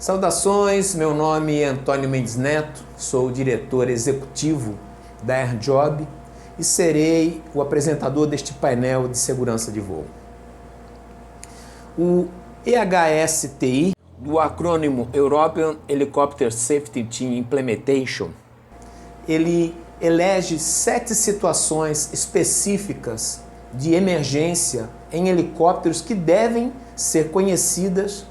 Saudações, meu nome é Antônio Mendes Neto, sou o diretor executivo da AirJob e serei o apresentador deste painel de segurança de voo. O EHSTI, do acrônimo European Helicopter Safety Team Implementation, ele elege 7 situações específicas de emergência em helicópteros que devem ser conhecidas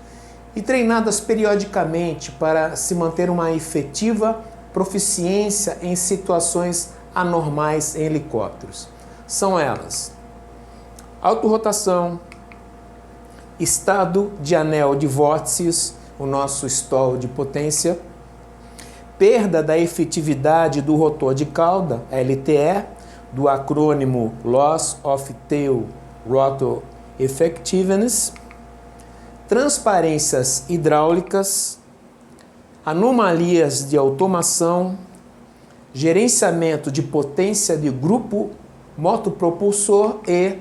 e treinadas periodicamente para se manter uma efetiva proficiência em situações anormais em helicópteros. São elas: autorrotação, estado de anel de vórtices, o nosso stall de potência, perda da efetividade do rotor de cauda, LTE, do acrônimo Loss of Tail Rotor Effectiveness, transparências hidráulicas, anomalias de automação, gerenciamento de potência de grupo motopropulsor e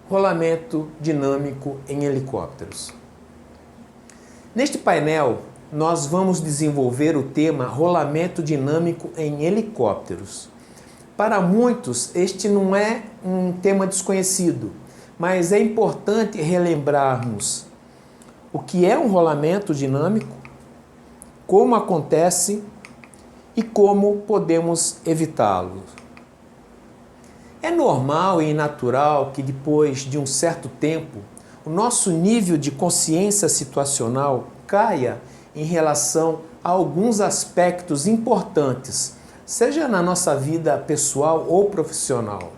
rolamento dinâmico em helicópteros. Neste painel, nós vamos desenvolver o tema rolamento dinâmico em helicópteros. Para muitos, este não é um tema desconhecido, mas é importante relembrarmos o que é um rolamento dinâmico, como acontece e como podemos evitá-lo. É normal e natural que depois de um certo tempo, o nosso nível de consciência situacional caia em relação a alguns aspectos importantes, seja na nossa vida pessoal ou profissional.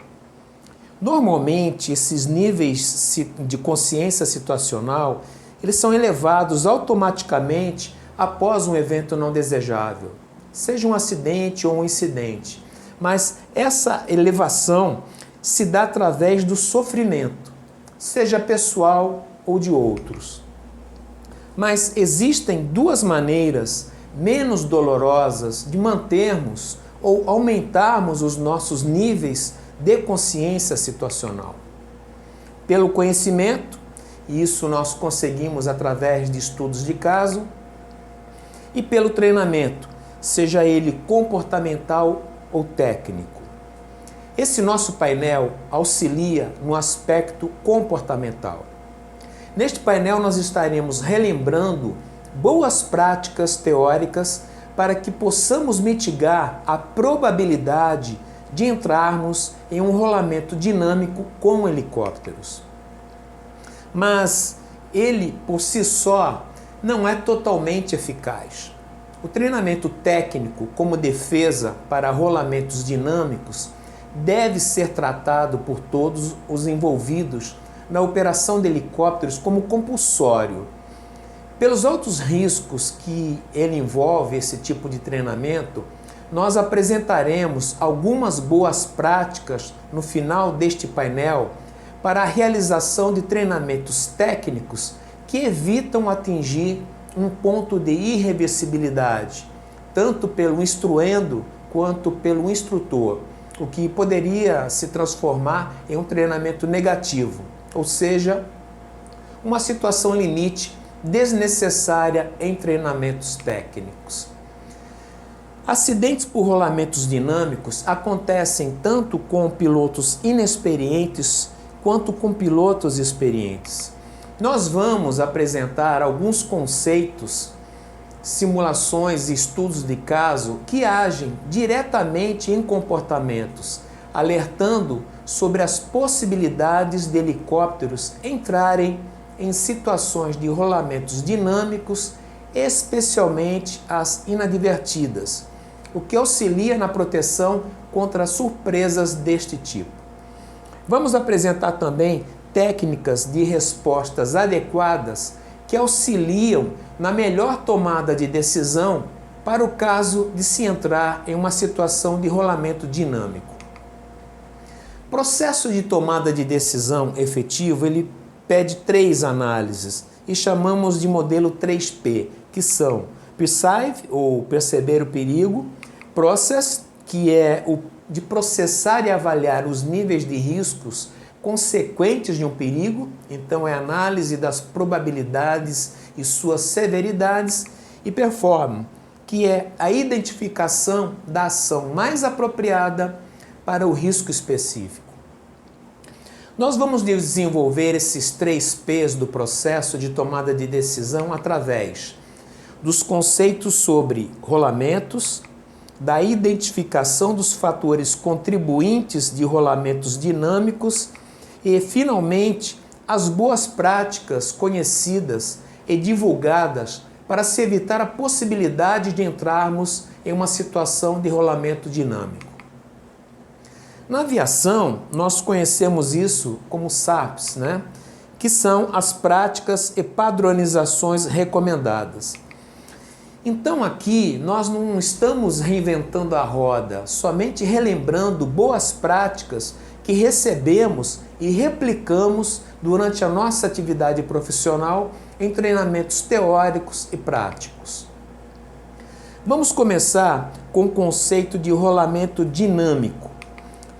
Normalmente, esses níveis de consciência situacional, eles são elevados automaticamente após um evento não desejável, seja um acidente ou um incidente. Mas essa elevação se dá através do sofrimento, seja pessoal ou de outros. Mas existem duas maneiras menos dolorosas de mantermos ou aumentarmos os nossos níveis de consciência situacional. Pelo conhecimento, e isso nós conseguimos através de estudos de caso, e pelo treinamento, seja ele comportamental ou técnico. Esse nosso painel auxilia no aspecto comportamental. Neste painel nós estaremos relembrando boas práticas teóricas para que possamos mitigar a probabilidade de entrarmos em um rolamento dinâmico com helicópteros. Mas ele, por si só, não é totalmente eficaz. O treinamento técnico como defesa para rolamentos dinâmicos deve ser tratado por todos os envolvidos na operação de helicópteros como compulsório. Pelos altos riscos que ele envolve, esse tipo de treinamento, nós apresentaremos algumas boas práticas no final deste painel para a realização de treinamentos técnicos que evitam atingir um ponto de irreversibilidade, tanto pelo instruendo quanto pelo instrutor, o que poderia se transformar em um treinamento negativo, ou seja, uma situação limite desnecessária em treinamentos técnicos. Acidentes por rolamentos dinâmicos acontecem tanto com pilotos inexperientes quanto com pilotos experientes. Nós vamos apresentar alguns conceitos, simulações e estudos de caso que agem diretamente em comportamentos, alertando sobre as possibilidades de helicópteros entrarem em situações de rolamentos dinâmicos, especialmente as inadvertidas, o que auxilia na proteção contra surpresas deste tipo. Vamos apresentar também técnicas de respostas adequadas que auxiliam na melhor tomada de decisão para o caso de se entrar em uma situação de rolamento dinâmico. O processo de tomada de decisão efetivo, ele pede 3 análises e chamamos de modelo 3P, que são Perceive, ou perceber o perigo, Process, que é o de processar e avaliar os níveis de riscos consequentes de um perigo, então é análise das probabilidades e suas severidades, e performance, que é a identificação da ação mais apropriada para o risco específico. Nós vamos desenvolver esses 3 P's do processo de tomada de decisão através dos conceitos sobre rolamentos, da identificação dos fatores contribuintes de rolamentos dinâmicos e, finalmente, as boas práticas conhecidas e divulgadas para se evitar a possibilidade de entrarmos em uma situação de rolamento dinâmico. Na aviação, nós conhecemos isso como SAPs, que são as práticas e padronizações recomendadas. Então aqui nós não estamos reinventando a roda, somente relembrando boas práticas que recebemos e replicamos durante a nossa atividade profissional em treinamentos teóricos e práticos. Vamos começar com o conceito de rolamento dinâmico,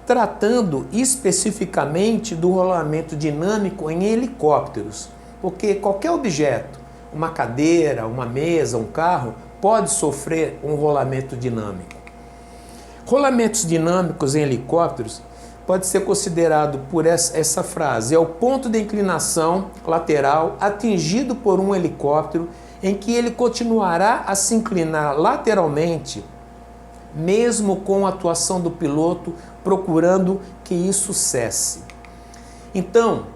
tratando especificamente do rolamento dinâmico em helicópteros, porque qualquer objeto, uma cadeira, uma mesa, um carro, pode sofrer um rolamento dinâmico. Rolamentos dinâmicos em helicópteros pode ser considerado por essa frase, é o ponto de inclinação lateral atingido por um helicóptero em que ele continuará a se inclinar lateralmente, mesmo com a atuação do piloto procurando que isso cesse. Então,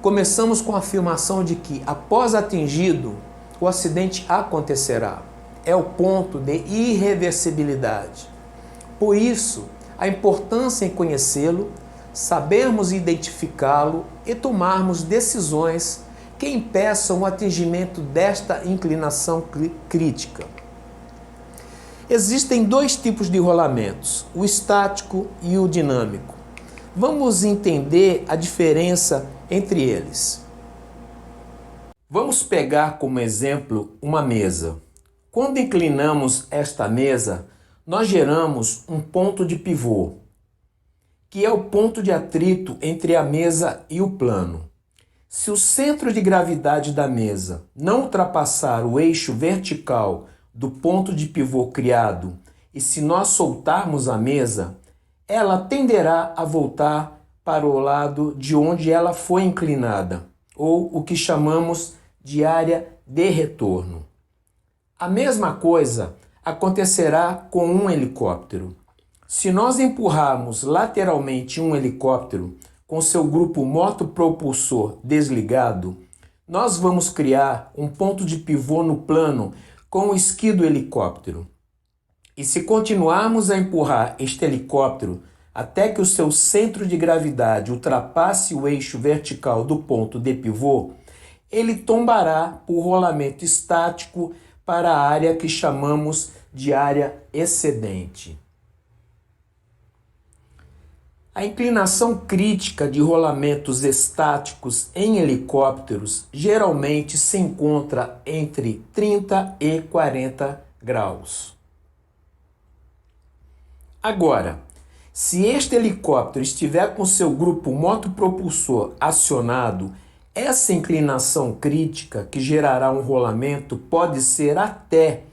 começamos com a afirmação de que, após atingido, o acidente acontecerá. É o ponto de irreversibilidade. Por isso, a importância em conhecê-lo, sabermos identificá-lo e tomarmos decisões que impeçam o atingimento desta inclinação crítica. Existem 2 tipos de rolamentos, o estático e o dinâmico. Vamos entender a diferença entre eles. Vamos pegar como exemplo uma mesa. Quando inclinamos esta mesa, nós geramos um ponto de pivô, que é o ponto de atrito entre a mesa e o plano. Se o centro de gravidade da mesa não ultrapassar o eixo vertical do ponto de pivô criado e se nós soltarmos a mesa, ela tenderá a voltar para o lado de onde ela foi inclinada, ou o que chamamos de área de retorno. A mesma coisa acontecerá com um helicóptero. Se nós empurrarmos lateralmente um helicóptero com seu grupo motopropulsor desligado, nós vamos criar um ponto de pivô no plano com o esqui do helicóptero. E se continuarmos a empurrar este helicóptero até que o seu centro de gravidade ultrapasse o eixo vertical do ponto de pivô, ele tombará por rolamento estático para a área que chamamos de área excedente. A inclinação crítica de rolamentos estáticos em helicópteros geralmente se encontra entre 30 e 40 graus. Agora, se este helicóptero estiver com seu grupo motopropulsor acionado, essa inclinação crítica que gerará um rolamento pode ser até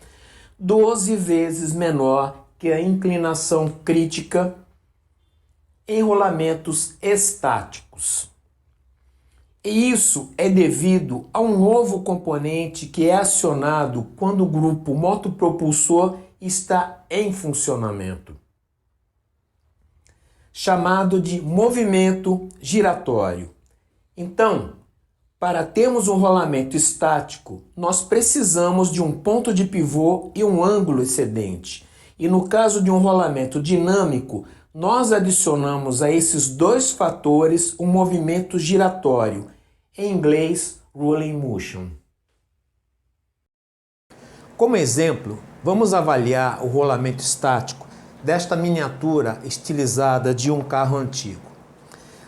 12 vezes menor que a inclinação crítica em rolamentos estáticos. E isso é devido a um novo componente que é acionado quando o grupo motopropulsor está em funcionamento, chamado de movimento giratório. Então, para termos um rolamento estático, nós precisamos de um ponto de pivô e um ângulo excedente. E no caso de um rolamento dinâmico, nós adicionamos a esses 2 fatores um movimento giratório, em inglês, rolling motion. Como exemplo, vamos avaliar o rolamento estático desta miniatura estilizada de um carro antigo.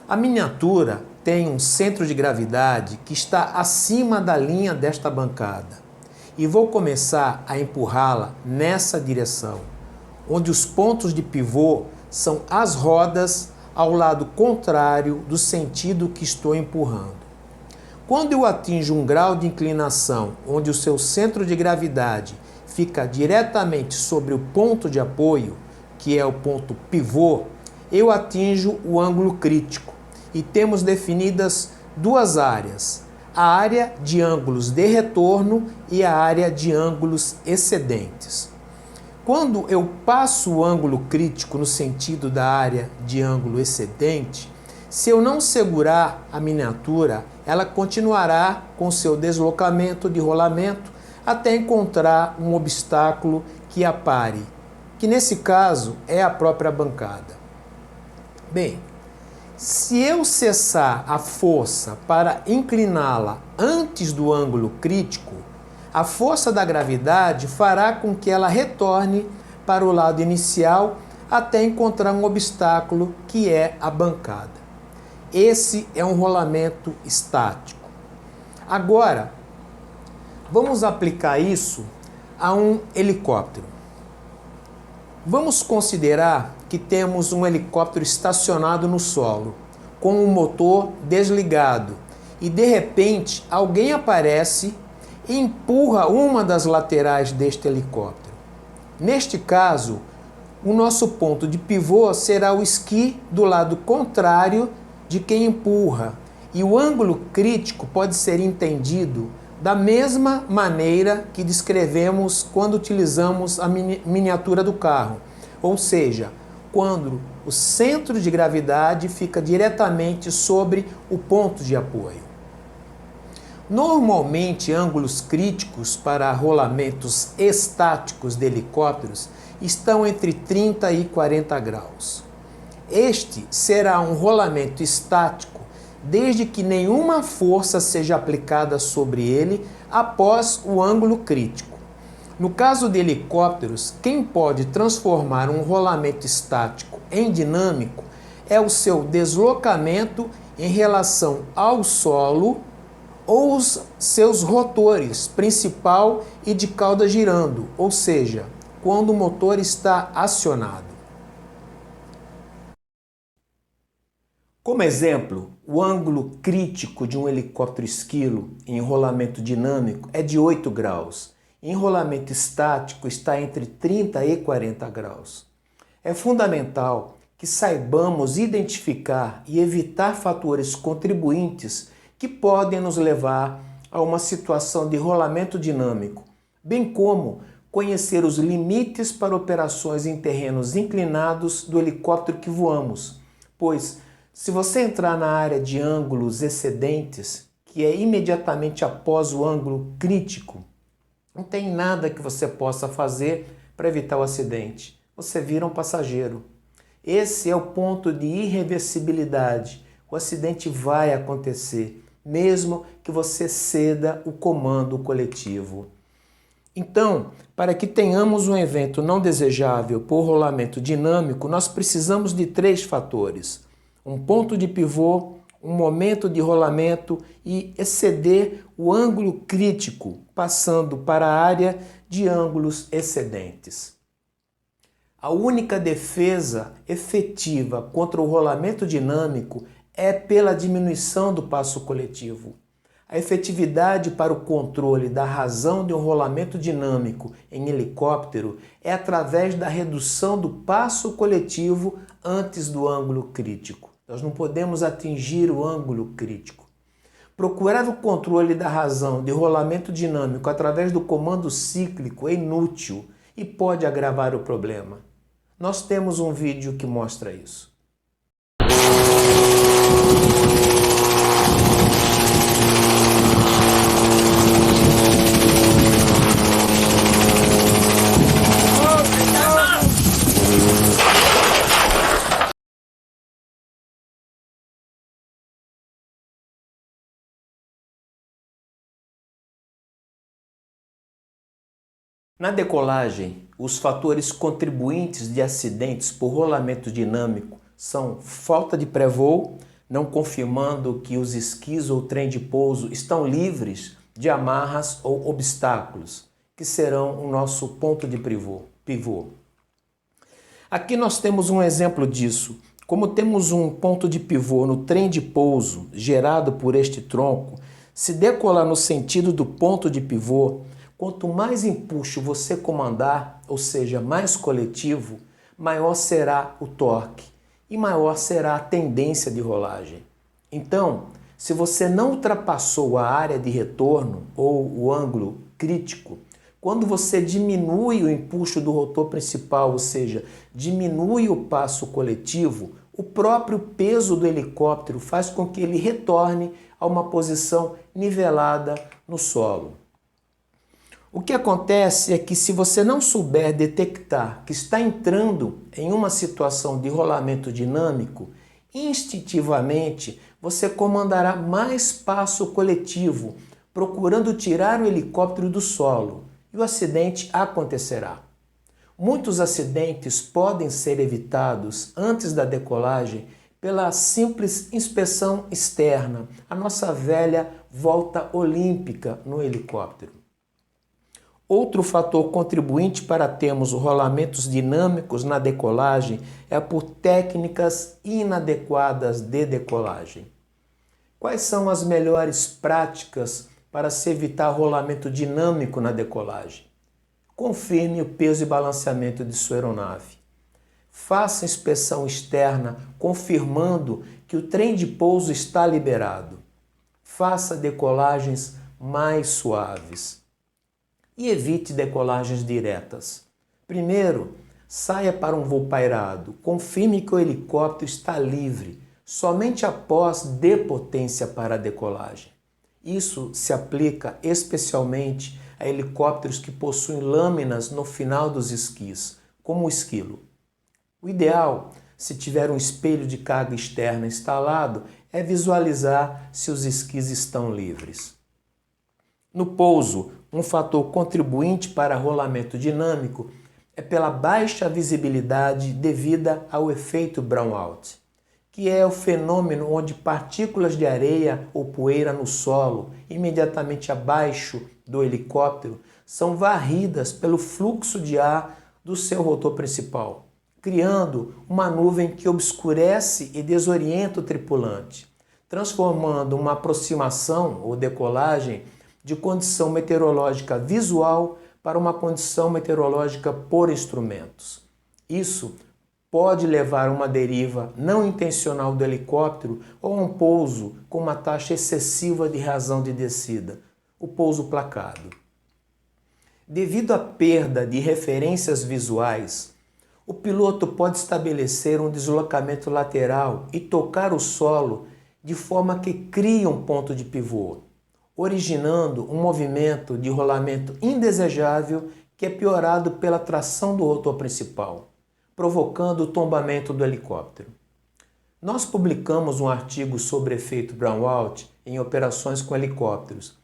A miniatura tem um centro de gravidade que está acima da linha desta bancada e vou começar a empurrá-la nessa direção, onde os pontos de pivô são as rodas ao lado contrário do sentido que estou empurrando. Quando eu atinjo um grau de inclinação onde o seu centro de gravidade fica diretamente sobre o ponto de apoio, que é o ponto pivô, eu atinjo o ângulo crítico. E temos definidas duas áreas: a área de ângulos de retorno e a área de ângulos excedentes. Quando eu passo o ângulo crítico no sentido da área de ângulo excedente, se eu não segurar a miniatura, ela continuará com seu deslocamento de rolamento até encontrar um obstáculo que a pare, que nesse caso é a própria bancada. Bem, se eu cessar a força para incliná-la antes do ângulo crítico, a força da gravidade fará com que ela retorne para o lado inicial até encontrar um obstáculo que é a bancada. Esse é um rolamento estático. Agora, vamos aplicar isso a um helicóptero. Vamos considerar que temos um helicóptero estacionado no solo, com o motor desligado, e de repente alguém aparece e empurra uma das laterais deste helicóptero. Neste caso, o nosso ponto de pivô será o esqui do lado contrário de quem empurra, e o ângulo crítico pode ser entendido da mesma maneira que descrevemos quando utilizamos a miniatura do carro, ou seja, quando o centro de gravidade fica diretamente sobre o ponto de apoio. Normalmente, ângulos críticos para rolamentos estáticos de helicópteros estão entre 30 e 40 graus. Este será um rolamento estático desde que nenhuma força seja aplicada sobre ele após o ângulo crítico. No caso de helicópteros, quem pode transformar um rolamento estático em dinâmico é o seu deslocamento em relação ao solo ou os seus rotores principal e de cauda girando, ou seja, quando o motor está acionado. Como exemplo, o ângulo crítico de um helicóptero esquilo em rolamento dinâmico é de 8 graus. Em rolamento estático está entre 30 e 40 graus. É fundamental que saibamos identificar e evitar fatores contribuintes que podem nos levar a uma situação de rolamento dinâmico, bem como conhecer os limites para operações em terrenos inclinados do helicóptero que voamos, pois se você entrar na área de ângulos excedentes, que é imediatamente após o ângulo crítico, não tem nada que você possa fazer para evitar o acidente. Você vira um passageiro. Esse é o ponto de irreversibilidade. O acidente vai acontecer, mesmo que você ceda o comando coletivo. Então, para que tenhamos um evento não desejável por rolamento dinâmico, nós precisamos de 3 fatores: um ponto de pivô, um momento de rolamento e exceder o ângulo crítico, passando para a área de ângulos excedentes. A única defesa efetiva contra o rolamento dinâmico é pela diminuição do passo coletivo. A efetividade para o controle da razão de um rolamento dinâmico em helicóptero é através da redução do passo coletivo antes do ângulo crítico. Nós não podemos atingir o ângulo crítico. Procurar o controle da razão de rolamento dinâmico através do comando cíclico é inútil e pode agravar o problema. Nós temos um vídeo que mostra isso. Na decolagem, os fatores contribuintes de acidentes por rolamento dinâmico são falta de pré-voo, não confirmando que os esquis ou trem de pouso estão livres de amarras ou obstáculos, que serão o nosso ponto de pivô. Aqui nós temos um exemplo disso. Como temos um ponto de pivô no trem de pouso gerado por este tronco, Se decolar no sentido do ponto de pivô, quanto mais empuxo você comandar, ou seja, mais coletivo, maior será o torque e maior será a tendência de rolagem. Então, se você não ultrapassou a área de retorno ou o ângulo crítico, quando você diminui o empuxo do rotor principal, ou seja, diminui o passo coletivo, o próprio peso do helicóptero faz com que ele retorne a uma posição nivelada no solo. O que acontece é que se você não souber detectar que está entrando em uma situação de rolamento dinâmico, instintivamente você comandará mais passo coletivo, procurando tirar o helicóptero do solo, e o acidente acontecerá. Muitos acidentes podem ser evitados antes da decolagem pela simples inspeção externa, a nossa velha volta olímpica no helicóptero. Outro fator contribuinte para termos rolamentos dinâmicos na decolagem é por técnicas inadequadas de decolagem. Quais são as melhores práticas para se evitar rolamento dinâmico na decolagem? Confirme o peso e balanceamento de sua aeronave. Faça inspeção externa confirmando que o trem de pouso está liberado. Faça decolagens mais suaves. E evite decolagens diretas. Primeiro, saia para um voo pairado. Confirme que o helicóptero está livre. Somente após dê potência para a decolagem. Isso se aplica especialmente a helicópteros que possuem lâminas no final dos esquis, como o esquilo. O ideal, se tiver um espelho de carga externa instalado, é visualizar se os esquis estão livres. No pouso, um fator contribuinte para rolamento dinâmico é pela baixa visibilidade devida ao efeito brownout, que é o fenômeno onde partículas de areia ou poeira no solo, imediatamente abaixo do helicóptero, são varridas pelo fluxo de ar do seu rotor principal, criando uma nuvem que obscurece e desorienta o tripulante, transformando uma aproximação ou decolagem de condição meteorológica visual para uma condição meteorológica por instrumentos. Isso pode levar a uma deriva não intencional do helicóptero ou a um pouso com uma taxa excessiva de razão de descida, o pouso placado. Devido à perda de referências visuais, o piloto pode estabelecer um deslocamento lateral e tocar o solo de forma que crie um ponto de pivô, originando um movimento de rolamento indesejável que é piorado pela tração do rotor principal, provocando o tombamento do helicóptero. Nós publicamos um artigo sobre efeito brownout em operações com helicópteros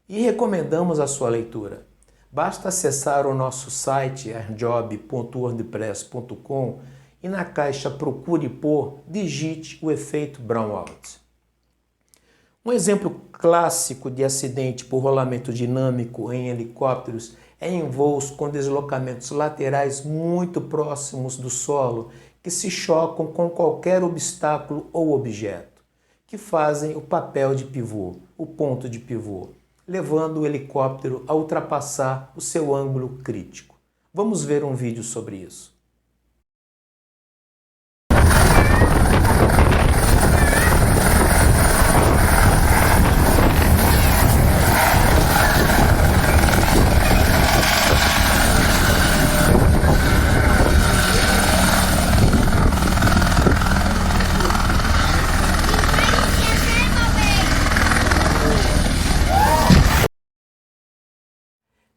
e recomendamos a sua leitura. Basta acessar o nosso site airjob.wordpress.com e na caixa Procure por, digite o efeito brownout. Um exemplo clássico de acidente por rolamento dinâmico em helicópteros é em voos com deslocamentos laterais muito próximos do solo que se chocam com qualquer obstáculo ou objeto, que fazem o papel de pivô, o ponto de pivô, levando o helicóptero a ultrapassar o seu ângulo crítico. Vamos ver um vídeo sobre isso.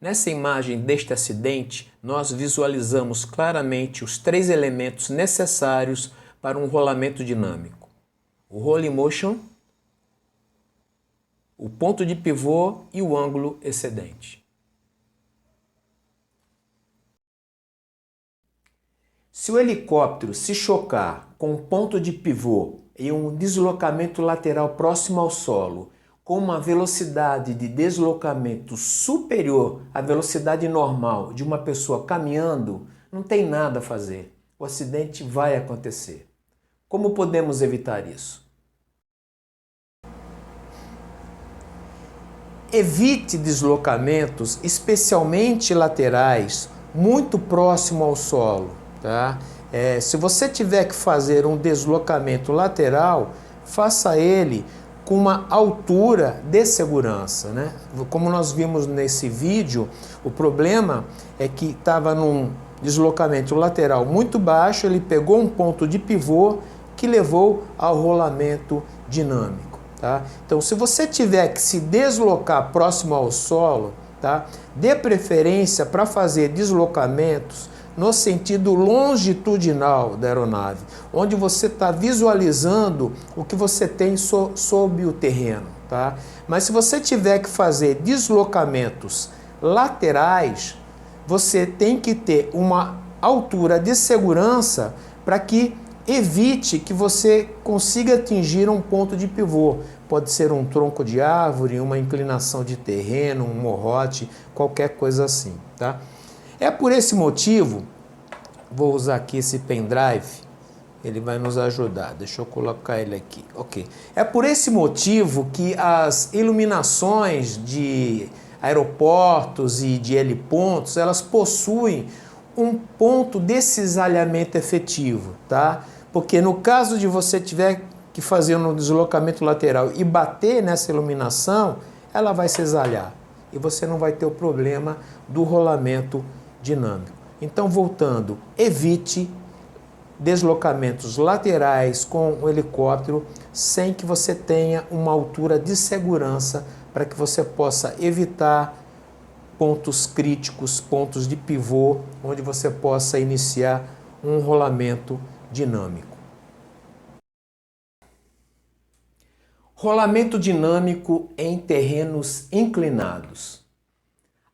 Nessa imagem deste acidente, nós visualizamos claramente os três elementos necessários para um rolamento dinâmico: o rolling motion, o ponto de pivô e o ângulo excedente. Se o helicóptero se chocar com um ponto de pivô e um deslocamento lateral próximo ao solo, com uma velocidade de deslocamento superior à velocidade normal de uma pessoa caminhando, não tem nada a fazer. O acidente vai acontecer. Como podemos evitar isso? Evite deslocamentos, especialmente laterais, muito próximo ao solo. Tá? Se você tiver que fazer um deslocamento lateral, faça ele com uma altura de segurança, né? Como nós vimos nesse vídeo, o problema é que estava num deslocamento lateral muito baixo, ele pegou um ponto de pivô que levou ao rolamento dinâmico. Tá? Então, se você tiver que se deslocar próximo ao solo, tá? Dê preferência para fazer deslocamentos no sentido longitudinal da aeronave, onde você está visualizando o que você tem sob o terreno. Tá? Mas se você tiver que fazer deslocamentos laterais, você tem que ter uma altura de segurança para que evite que você consiga atingir um ponto de pivô. Pode ser um tronco de árvore, uma inclinação de terreno, um morrote, qualquer coisa assim. Tá? É por esse motivo, vou usar aqui esse pendrive, ele vai nos ajudar. Deixa eu colocar ele aqui. Ok. É por esse motivo que as iluminações de aeroportos e de helipontos, elas possuem um ponto de cisalhamento efetivo, tá? Porque no caso de você tiver que fazer um deslocamento lateral e bater nessa iluminação, ela vai cisalhar e você não vai ter o problema do rolamento dinâmico. Então, voltando, evite deslocamentos laterais com o helicóptero sem que você tenha uma altura de segurança para que você possa evitar pontos críticos, pontos de pivô, onde você possa iniciar um rolamento dinâmico. Rolamento dinâmico em terrenos inclinados.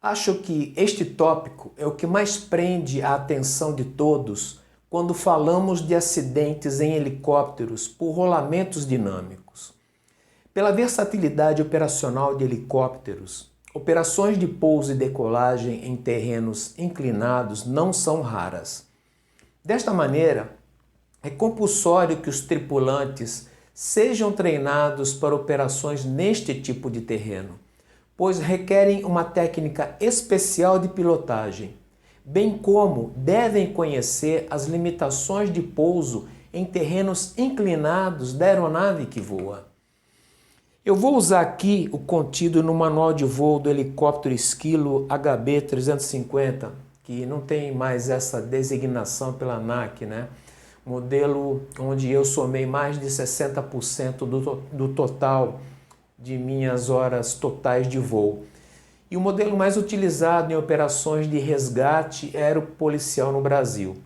Acho que este tópico é o que mais prende a atenção de todos quando falamos de acidentes em helicópteros por rolamentos dinâmicos. Pela versatilidade operacional de helicópteros, operações de pouso e decolagem em terrenos inclinados não são raras. Desta maneira, é compulsório que os tripulantes sejam treinados para operações neste tipo de terreno, pois requerem uma técnica especial de pilotagem, bem como devem conhecer as limitações de pouso em terrenos inclinados da aeronave que voa. Eu vou usar aqui o contido no manual de voo do helicóptero Esquilo HB350, que não tem mais essa designação pela ANAC, né? Modelo onde eu somei mais de 60% do total de minhas horas totais de voo. E o modelo mais utilizado em operações de resgate aeropolicial no Brasil.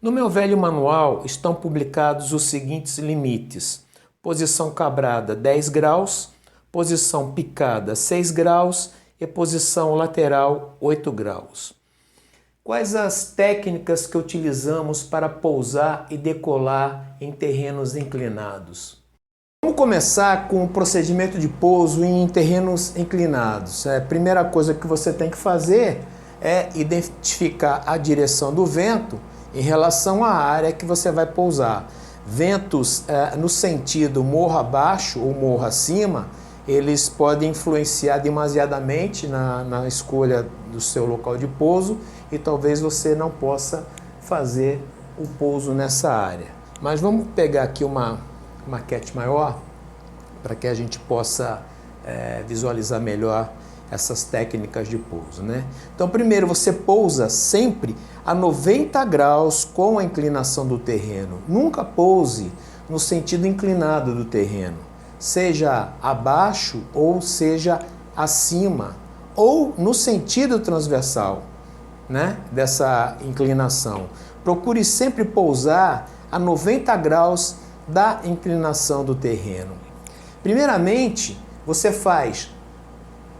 No meu velho manual estão publicados os seguintes limites: posição cabrada 10 graus, posição picada 6 graus e posição lateral 8 graus. Quais as técnicas que utilizamos para pousar e decolar em terrenos inclinados? Vamos começar com o procedimento de pouso em terrenos inclinados. A primeira coisa que você tem que fazer é identificar a direção do vento em relação à área que você vai pousar. Ventos no sentido morro abaixo ou morro acima, eles podem influenciar demasiadamente na escolha do seu local de pouso e talvez você não possa fazer o pouso nessa área. Mas vamos pegar aqui uma maquete maior para que a gente possa visualizar melhor essas técnicas de pouso, né? Então, primeiro você pousa sempre a 90 graus com a inclinação do terreno. Nunca pouse no sentido inclinado do terreno, seja abaixo ou seja acima, ou no sentido transversal, né, dessa inclinação. Procure sempre pousar a 90 graus da inclinação do terreno. Primeiramente, você faz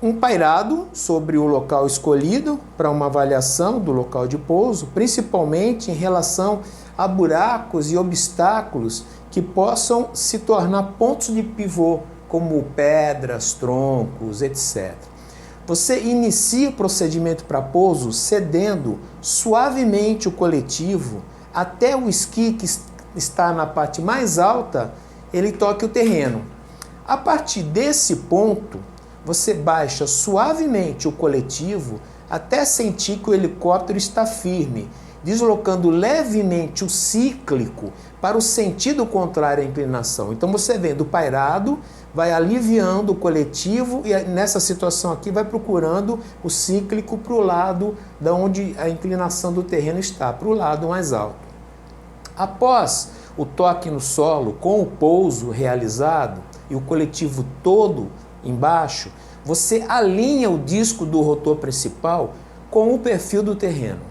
um pairado sobre o local escolhido para uma avaliação do local de pouso, principalmente em relação a buracos e obstáculos que possam se tornar pontos de pivô, como pedras, troncos, etc. Você inicia o procedimento para pouso cedendo suavemente o coletivo até o esqui que está na parte mais alta, ele toque o terreno. A partir desse ponto, você baixa suavemente o coletivo até sentir que o helicóptero está firme, deslocando levemente o cíclico para o sentido contrário à inclinação. Então você vem do pairado, vai aliviando o coletivo e nessa situação aqui vai procurando o cíclico para o lado da onde a inclinação do terreno está, para o lado mais alto. Após o toque no solo, com o pouso realizado e o coletivo todo embaixo, você alinha o disco do rotor principal com o perfil do terreno.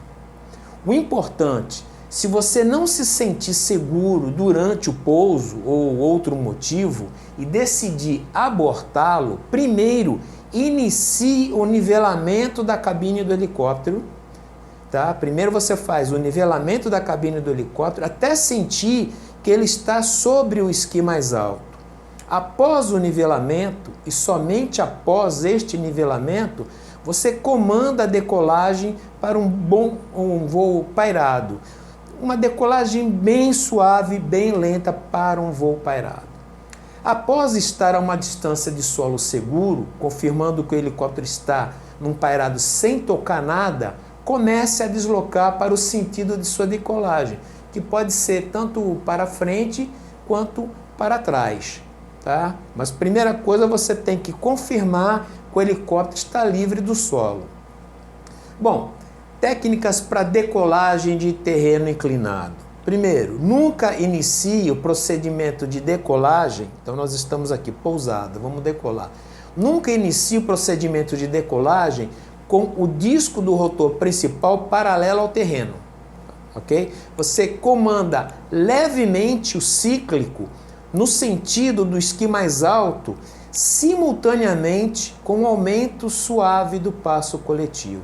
O importante, se você não se sentir seguro durante o pouso ou outro motivo e decidir abortá-lo, primeiro inicie o nivelamento da cabine do helicóptero. Tá? Primeiro você faz o nivelamento da cabine do helicóptero até sentir que ele está sobre o esqui mais alto. Após o nivelamento, e somente após este nivelamento, você comanda a decolagem para um voo pairado. Uma decolagem bem suave, bem lenta para um voo pairado. Após estar a uma distância de solo seguro, confirmando que o helicóptero está num pairado sem tocar nada, comece a deslocar para o sentido de sua decolagem, que pode ser tanto para frente quanto para trás. Tá? Mas primeira coisa, você tem que confirmar que o helicóptero está livre do solo. Bom, técnicas para decolagem de terreno inclinado. Primeiro, nunca inicie o procedimento de decolagem. Então nós estamos aqui, pousada, vamos decolar. Nunca inicie o procedimento de decolagem com o disco do rotor principal paralelo ao terreno. Ok? Você comanda levemente o cíclico no sentido do esqui mais alto, simultaneamente com o aumento suave do passo coletivo.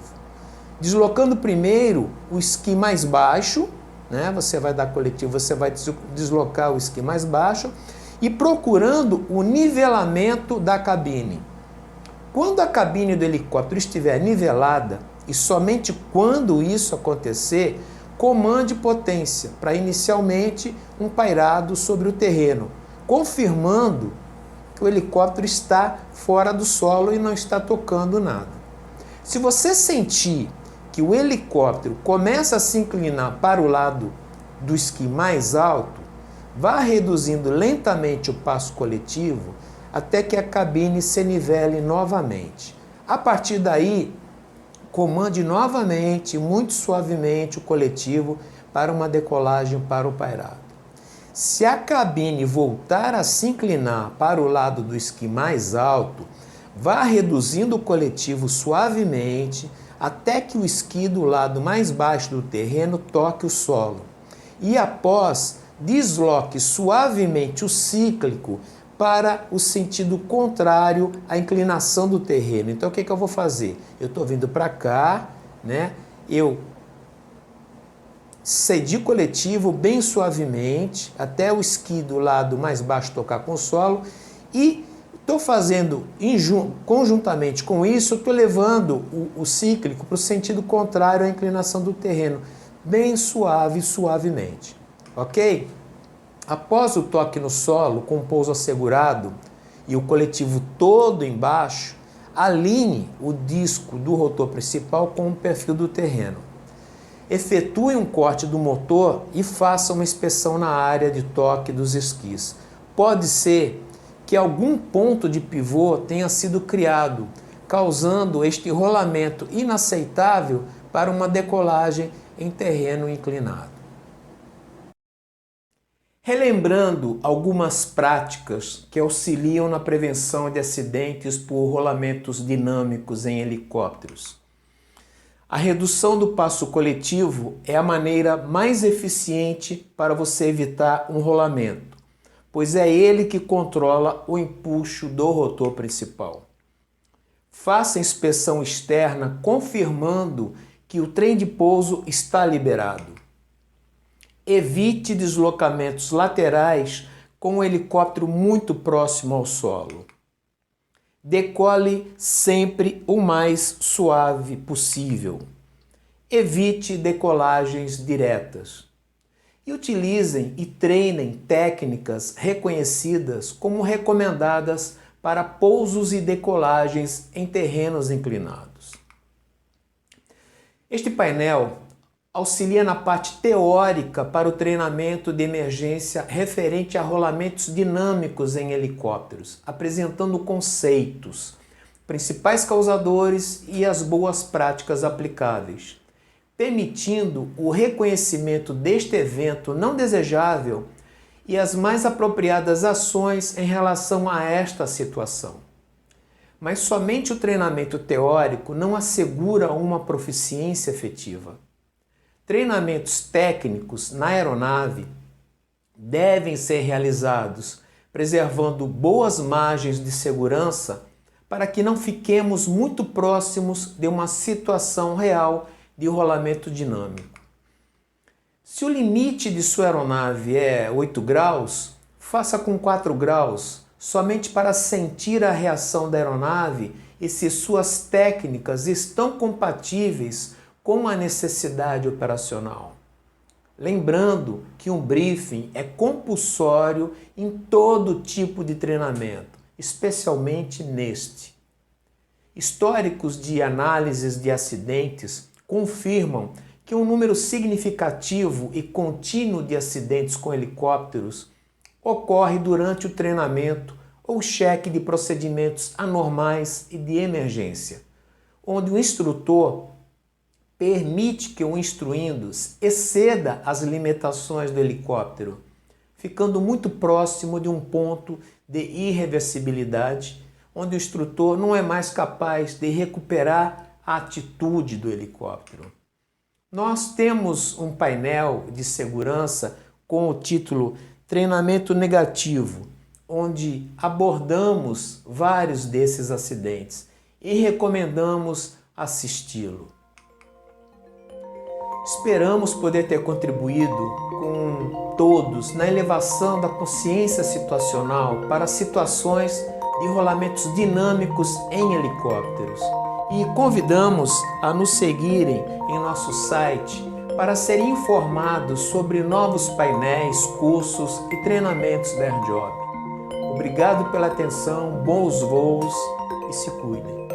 Deslocando primeiro o esqui mais baixo, né? Você vai dar coletivo, você vai deslocar o esqui mais baixo e procurando o nivelamento da cabine. Quando a cabine do helicóptero estiver nivelada, e somente quando isso acontecer, comande potência para inicialmente um pairado sobre o terreno, confirmando que o helicóptero está fora do solo e não está tocando nada. Se você sentir que o helicóptero começa a se inclinar para o lado do esqui mais alto, vá reduzindo lentamente o passo coletivo até que a cabine se nivele novamente. A partir daí, comande novamente, muito suavemente, o coletivo para uma decolagem para o pairado. Se a cabine voltar a se inclinar para o lado do esqui mais alto, vá reduzindo o coletivo suavemente até que o esqui do lado mais baixo do terreno toque o solo. E após, desloque suavemente o cíclico para o sentido contrário à inclinação do terreno. Então o que eu vou fazer? Eu estou vindo para cá, né? Eu cedi coletivo bem suavemente até o esqui do lado mais baixo tocar com o solo e estou fazendo conjuntamente com isso, estou levando o cíclico para o sentido contrário à inclinação do terreno, bem suave, suavemente, ok? Após o toque no solo, com o pouso assegurado e o coletivo todo embaixo, alinhe o disco do rotor principal com o perfil do terreno. Efetue um corte do motor e faça uma inspeção na área de toque dos esquis. Pode ser que algum ponto de pivô tenha sido criado, causando este rolamento inaceitável para uma decolagem em terreno inclinado. Relembrando algumas práticas que auxiliam na prevenção de acidentes por rolamentos dinâmicos em helicópteros. A redução do passo coletivo é a maneira mais eficiente para você evitar um rolamento, pois é ele que controla o empuxo do rotor principal. Faça inspeção externa confirmando que o trem de pouso está liberado. Evite deslocamentos laterais com o helicóptero muito próximo ao solo. Decole sempre o mais suave possível. Evite decolagens diretas. E utilizem e treinem técnicas reconhecidas como recomendadas para pousos e decolagens em terrenos inclinados. Este painel auxilia na parte teórica para o treinamento de emergência referente a rolamentos dinâmicos em helicópteros, apresentando conceitos, principais causadores e as boas práticas aplicáveis, permitindo o reconhecimento deste evento não desejável e as mais apropriadas ações em relação a esta situação. Mas somente o treinamento teórico não assegura uma proficiência efetiva. Treinamentos técnicos na aeronave devem ser realizados preservando boas margens de segurança para que não fiquemos muito próximos de uma situação real de rolamento dinâmico. Se o limite de sua aeronave é 8 graus, faça com 4 graus, somente para sentir a reação da aeronave e se suas técnicas estão compatíveis com a necessidade operacional. Lembrando que um briefing é compulsório em todo tipo de treinamento, especialmente neste. Históricos de análises de acidentes confirmam que um número significativo e contínuo de acidentes com helicópteros ocorre durante o treinamento ou cheque de procedimentos anormais e de emergência, onde o instrutor permite que o instruindo exceda as limitações do helicóptero, ficando muito próximo de um ponto de irreversibilidade, onde o instrutor não é mais capaz de recuperar a atitude do helicóptero. Nós temos um painel de segurança com o título Treinamento Negativo, onde abordamos vários desses acidentes e recomendamos assisti-lo. Esperamos poder ter contribuído com todos na elevação da consciência situacional para situações de rolamentos dinâmicos em helicópteros e convidamos a nos seguirem em nosso site para serem informados sobre novos painéis, cursos e treinamentos da AirJob. Obrigado pela atenção, bons voos e se cuidem.